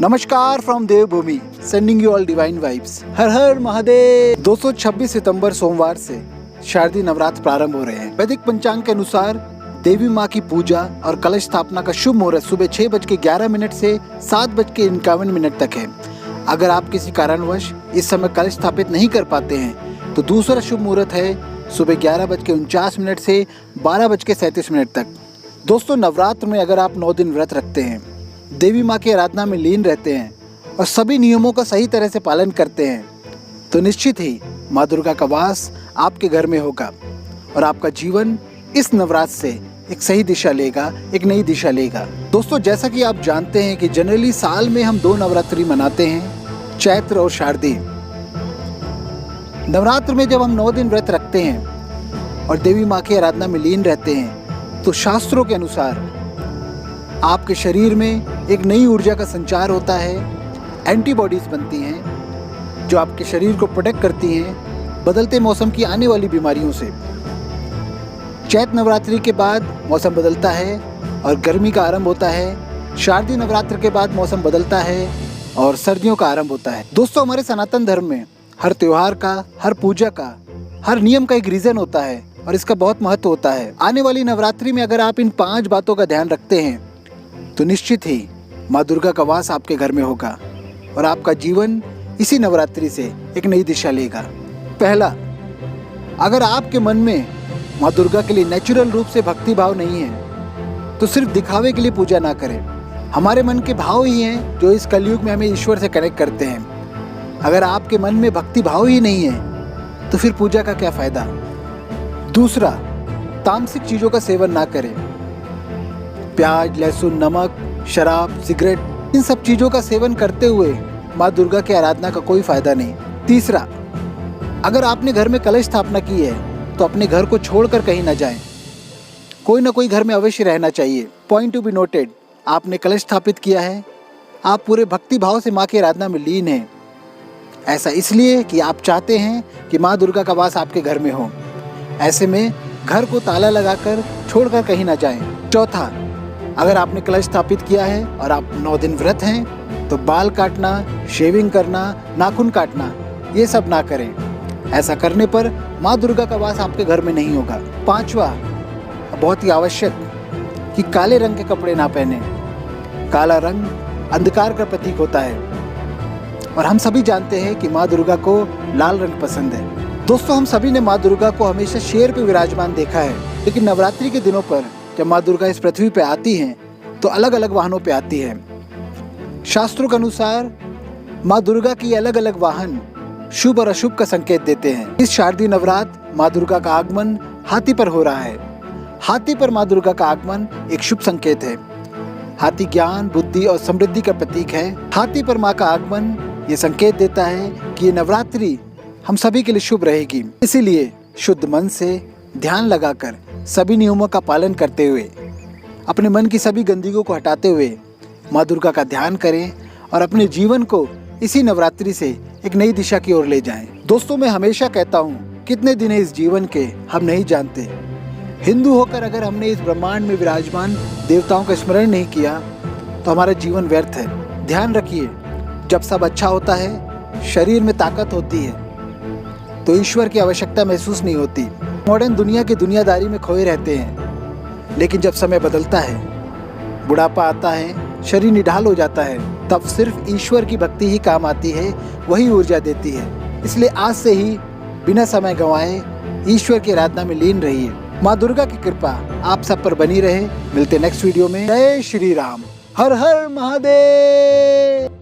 नमस्कार from Devbhoomi, sending you all divine vibes. हर हर महादेव। 226 सितंबर सोमवार से शारदीय नवरात्र प्रारंभ हो रहे हैं। वैदिक पंचांग के अनुसार देवी माँ की पूजा और कलश स्थापना का शुभ मुहूर्त सुबह 6:11 से 7:51 तक है। अगर आप किसी कारणवश इस समय कलश स्थापित नहीं कर पाते हैं तो दूसरा शुभ मुहूर्त है सुबह 11:49 से 12:37 तक। दोस्तों, नवरात्र में अगर आप 9 दिन व्रत रखते हैं, देवी माँ की आराधना में लीन रहते हैं और सभी नियमों का सही तरह से पालन करते हैं तो निश्चित ही माँ दुर्गा का वास आपके घर में होगा और आपका जीवन इस नवरात्र से एक सही दिशा लेगा, एक नई दिशा लेगा। दोस्तों, जैसा कि आप जानते हैं कि जनरली साल में हम 2 नवरात्रि मनाते हैं, चैत्र और शारदीय। नवरात्र में जब हम 9 दिन व्रत रखते हैं और देवी माँ की आराधना में लीन रहते हैं तो शास्त्रों के अनुसार आपके शरीर में एक नई ऊर्जा का संचार होता है, एंटीबॉडीज बनती हैं जो आपके शरीर को प्रोटेक्ट करती हैं बदलते मौसम की आने वाली बीमारियों से। चैत्र नवरात्रि के बाद मौसम बदलता है और गर्मी का आरंभ होता है। शारदीय नवरात्र के बाद मौसम बदलता है और सर्दियों का आरंभ होता है। दोस्तों, हमारे सनातन धर्म में हर त्योहार का, हर पूजा का, हर नियम का एक रीजन होता है और इसका बहुत महत्व होता है। आने वाली नवरात्रि में अगर आप इन 5 बातों का ध्यान रखते हैं तो निश्चित ही माँ दुर्गा का वास आपके घर में होगा और आपका जीवन इसी नवरात्रि से एक नई दिशा लेगा। पहला, अगर आपके मन में माँ दुर्गा के लिए नेचुरल रूप से भक्ति भाव नहीं है तो सिर्फ दिखावे के लिए पूजा ना करें। हमारे मन के भाव ही हैं जो इस कलयुग में हमें ईश्वर से कनेक्ट करते हैं। अगर आपके मन में भक्ति भाव ही नहीं है तो फिर पूजा का क्या फायदा। दूसरा, तामसिक चीजों का सेवन ना करें। प्याज, लहसुन, नमक, शराब, सिगरेट, इन सब चीजों का सेवन करते हुए माँ दुर्गा की आराधना का कोई फायदा नहीं। तीसरा, अगर आपने घर में कलश स्थापना की है तो अपने घर को छोड़कर कहीं ना जाएं। कोई ना कोई घर में अवश्य रहना चाहिए। पॉइंट टू बी नोटेड, आपने कलश स्थापित किया है, आप पूरे भक्ति भाव से माँ की आराधना में लीन हैं। ऐसा इसलिए कि आप चाहते हैं कि माँ दुर्गा का वास आपके घर में हो। ऐसे में घर को ताला लगाकर छोड़कर कहीं ना जाएं। चौथा, अगर आपने कलश स्थापित किया है और आप 9 दिन व्रत हैं तो बाल काटना, शेविंग करना, नाखून काटना, ये सब ना करें। ऐसा करने पर माँ दुर्गा का वास आपके घर में नहीं होगा। पांचवा, बहुत ही आवश्यक, कि काले रंग के कपड़े ना पहने। काला रंग अंधकार का प्रतीक होता है और हम सभी जानते हैं कि माँ दुर्गा को लाल रंग पसंद है। दोस्तों, हम सभी ने माँ दुर्गा को हमेशा शेर पे विराजमान देखा है, लेकिन नवरात्रि के दिनों पर जब माँ दुर्गा इस पृथ्वी पे आती हैं तो अलग अलग वाहनों पे आती हैं। शास्त्रों के अनुसार माँ दुर्गा की अलग अलग वाहन शुभ और अशुभ का संकेत देते हैं। इस शारदीय नवरात्र माँ दुर्गा का आगमन हाथी पर हो रहा है। हाथी पर माँ दुर्गा का आगमन एक शुभ संकेत है। हाथी ज्ञान, बुद्धि और समृद्धि का प्रतीक है। हाथी पर माँ का आगमन ये संकेत देता है कि ये नवरात्रि हम सभी के लिए शुभ रहेगी। इसीलिए शुद्ध मन से ध्यान लगाकर सभी नियमों का पालन करते हुए, अपने मन की सभी गंदगियों को हटाते हुए माँ दुर्गा का ध्यान करें और अपने जीवन को इसी नवरात्रि से एक नई दिशा की ओर ले जाएं। दोस्तों, मैं हमेशा कहता हूँ, कितने दिन है इस जीवन के हम नहीं जानते। हिंदू होकर अगर हमने इस ब्रह्मांड में विराजमान देवताओं का स्मरण नहीं किया तो हमारा जीवन व्यर्थ है। ध्यान रखिए, जब सब अच्छा होता है, शरीर में ताकत होती है तो ईश्वर की आवश्यकता महसूस नहीं होती। मॉडर्न दुनिया की दुनियादारी में खोए रहते हैं, लेकिन जब समय बदलता है, बुढ़ापा आता है, शरीर निढाल हो जाता है, तब सिर्फ ईश्वर की भक्ति ही काम आती है, वही ऊर्जा देती है। इसलिए आज से ही बिना समय गंवाए ईश्वर की आराधना में लीन रहिए। माँ दुर्गा की कृपा आप सब पर बनी रहे। मिलते नेक्स्ट वीडियो में। जय श्री राम। हर हर महादेव।